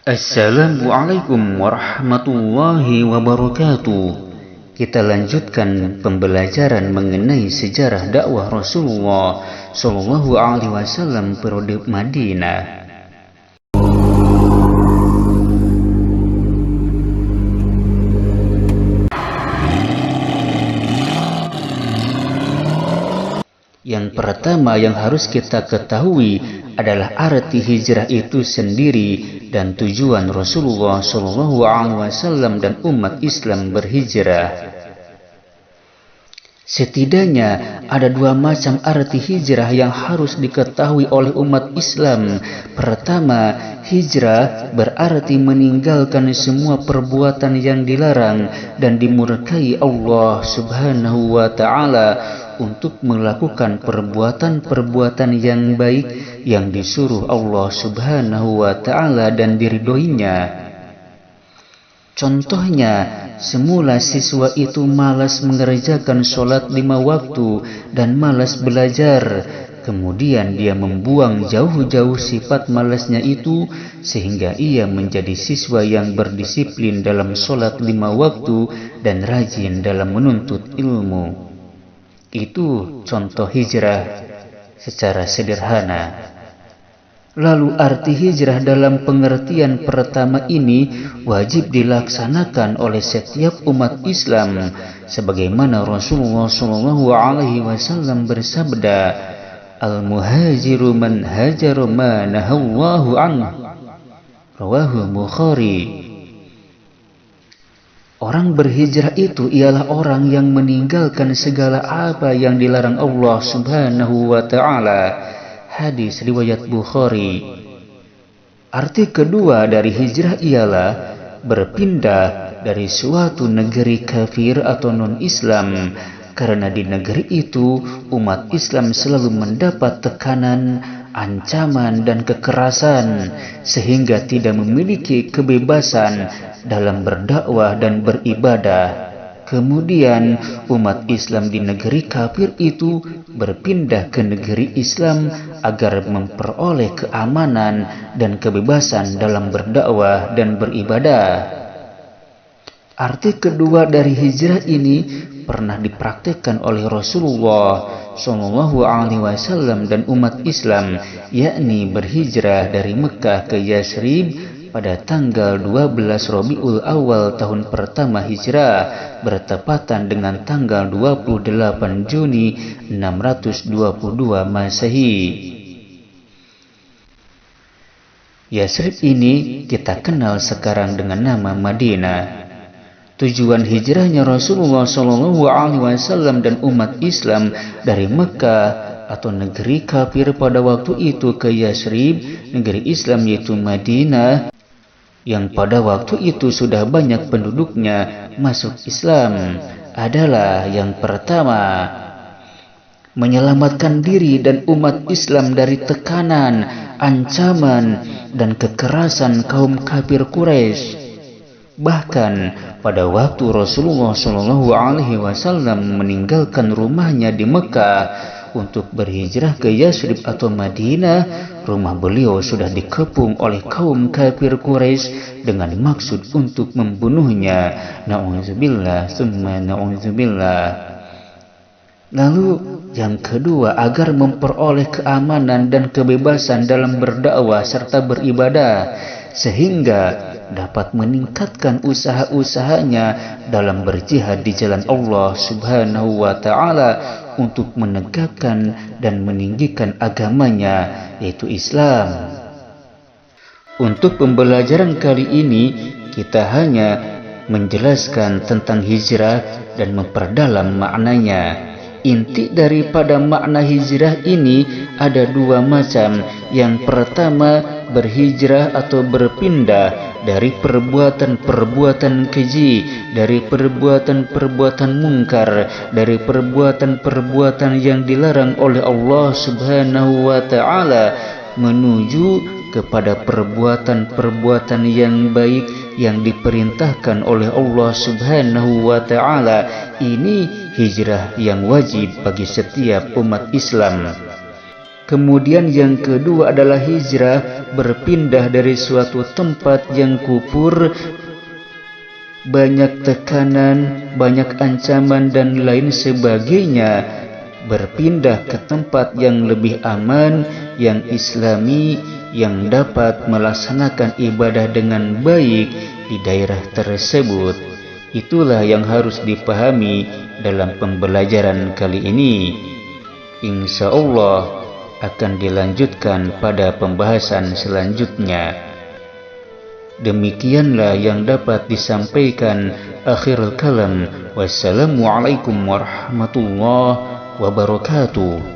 Assalamualaikum warahmatullahi wabarakatuh. Kita lanjutkan pembelajaran mengenai sejarah dakwah Rasulullah Shallallahu Alaihi Wasallam periode Madinah. Yang pertama yang harus kita ketahui adalah arti hijrah itu sendiri dan tujuan Rasulullah Shallallahu Alaihi Wasallam dan umat Islam berhijrah. Setidaknya ada dua macam arti hijrah yang harus diketahui oleh umat Islam. Pertama, hijrah berarti meninggalkan semua perbuatan yang dilarang dan dimurkai Allah Subhanahu wa Ta'ala untuk melakukan perbuatan-perbuatan yang baik yang disuruh Allah Subhanahu wa Ta'ala dan diridhoinya. Contohnya, semula siswa itu malas mengerjakan sholat 5 waktu dan malas belajar. Kemudian dia membuang jauh-jauh sifat malasnya itu sehingga ia menjadi siswa yang berdisiplin dalam sholat 5 waktu dan rajin dalam menuntut ilmu. Itu contoh hijrah secara sederhana. Lalu arti hijrah dalam pengertian pertama ini wajib dilaksanakan oleh setiap umat Islam sebagaimana Rasulullah Shallallahu Alaihi Wasallam bersabda, "Al-muhajiru man hajara ma nahallahu anhu." Rawahu Bukhari. Orang berhijrah itu ialah orang yang meninggalkan segala apa yang dilarang Allah Subhanahu wa Ta'ala. Hadis riwayat Bukhari. Arti kedua dari hijrah ialah berpindah dari suatu negeri kafir atau non-Islam, karena di negeri itu umat Islam selalu mendapat tekanan, ancaman dan kekerasan sehingga tidak memiliki kebebasan dalam berdakwah dan beribadah. Kemudian umat Islam di negeri kafir itu berpindah ke negeri Islam agar memperoleh keamanan dan kebebasan dalam berdakwah dan beribadah. Arti kedua dari hijrah ini pernah dipraktikkan oleh Rasulullah Shallallahu Alaihi Wasallam dan umat Islam, yakni berhijrah dari Mekah ke Yasrib pada tanggal 12 Rabiul Awal tahun pertama Hijrah bertepatan dengan tanggal 28 Juni 622 Masehi. Yasrib ini kita kenal sekarang dengan nama Madinah. Tujuan hijrahnya Rasulullah Shallallahu Alaihi Wasallam dan umat Islam dari Mekah atau negeri kafir pada waktu itu ke Yasrib, negeri Islam yaitu Madinah, yang pada waktu itu sudah banyak penduduknya masuk Islam, adalah yang pertama, menyelamatkan diri dan umat Islam dari tekanan, ancaman, dan kekerasan kaum kafir Quraisy. Bahkan pada waktu Rasulullah Shallallahu Alaihi Wasallam meninggalkan rumahnya di Mekah untuk berhijrah ke Yasrib atau Madinah, rumah beliau sudah dikepung oleh kaum kafir Quraisy dengan maksud untuk membunuhnya. Na'udzubillah, summa na'udzubillah. Lalu yang kedua, agar memperoleh keamanan dan kebebasan dalam berdakwah serta beribadah, sehingga dapat meningkatkan usaha-usahanya dalam berjihad di jalan Allah Subhanahu wa Ta'ala untuk menegakkan dan meninggikan agamanya, yaitu Islam. Untuk pembelajaran kali ini kita hanya menjelaskan tentang hijrah dan memperdalam maknanya. Inti daripada makna hijrah ini ada dua macam. Yang pertama, berhijrah atau berpindah dari perbuatan-perbuatan keji, dari perbuatan-perbuatan mungkar, dari perbuatan-perbuatan yang dilarang oleh Allah Subhanahu wa Ta'ala menuju kepada perbuatan-perbuatan yang baik yang diperintahkan oleh Allah Subhanahu wa Ta'ala. Ini hijrah yang wajib bagi setiap umat Islam. Kemudian yang kedua adalah hijrah berpindah dari suatu tempat yang kufur, banyak tekanan, banyak ancaman dan lain sebagainya, berpindah ke tempat yang lebih aman, yang islami, yang dapat melaksanakan ibadah dengan baik di daerah tersebut. Itulah yang harus dipahami dalam pembelajaran kali ini. Insya Allah akan dilanjutkan pada pembahasan selanjutnya. Demikianlah yang dapat disampaikan. Akhirul kalam. Wassalamualaikum warahmatullahi wabarakatuh.